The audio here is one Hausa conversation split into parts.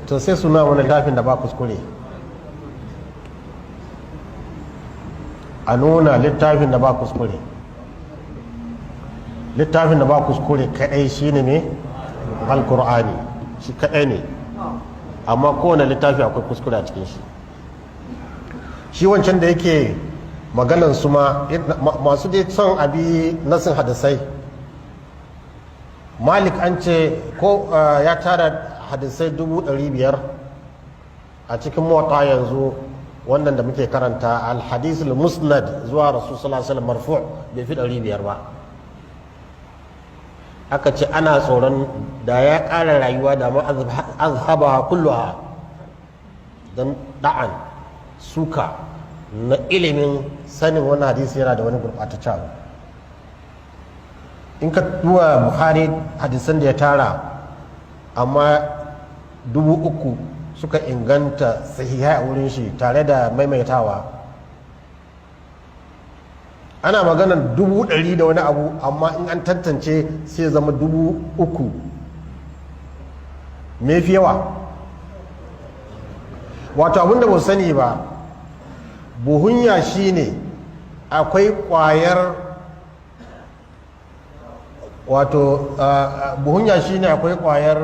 to sai suna wani littafin da ba kuskure, a nuna littafin da ba kuskure. Littafin da ba kuskure kadai shine ne alkur'ani, shi kadai ne, amma kowane littafi akwai kuskure a cikin shi. Shi wancan da yake maganan su ma masu dai son abi nasin hadisai, Malik an ce ko ya tara hadisai 500,000 a cikin mota yanzu wannan da muke karanta al-hadisul musnad zuwa rasul sallallahu alaihi wasallam marfu' bai fi 500 ba. Aka ce ana tsoron da ya ƙara rayuwa da ma azhaba kulluha, dan da'an suka na ilimin sanin wannan hadisi yana da wani gurɓataccen abu. In ka duba Bukhari hadisan da ya tara, amma 3,000 suka inganta sahihai a wurin shi tare da maimaitawa. Ana maganar 100,000 da wani abu, amma in an tantance sai zama 3,000. Me fi yawa? Wato abinda ba sani ba, buhun yashi ne akwai kwayar, wato buhun yashi ne akwai kwayar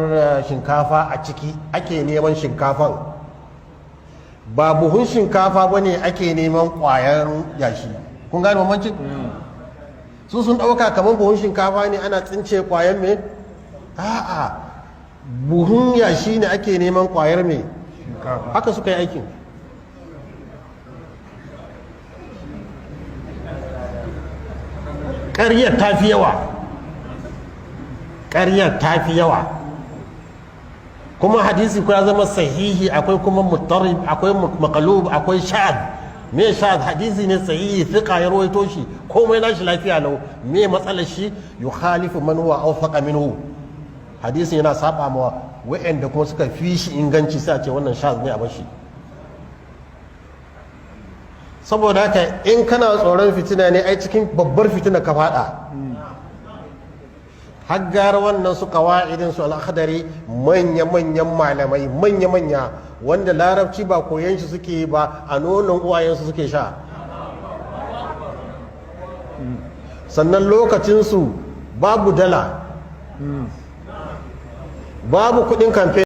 shinkafa a ciki, ake neman shinkafan. Ba buhun shinkafa ba ne ake neman kwayar yashi. Kun gane bambancin? Su sun ɗauka kamar buhun shinkafa ne ana tsince kwayar me? A'a, buhun yashi ne ake neman kwayar me? Haka suka yi aikin. ƙaryar ta fi yawa, ƙaryar ta fi yawa, kuma hadisi kuma zama sahihi, akwai kuma muttarib, akwai maqlub, akwai sha'ad. Me sha'ad? Hadisi ne sahihi, thiqa ya rawaito shi, komai nashi lafiya lau. Me matsalar shi? yukhalifu man huwa awfaqa minhu, hadisin yana saba ma wa'anda kuma suka fi shi inganci, sai a ce wannan sha'ad ne a bashi. Saboda haka in kana tsoron fitina ne, ai cikin babbar fitina ka fada. Haggar wannan su kawa'idin su al-akhdari, manya-manyan malamai, manya-manya wanda larabci ba koyan shi suke ba, a nonon uwayensu suke sha. Sannan lokacinsu babu dala, babu kudin kamfe.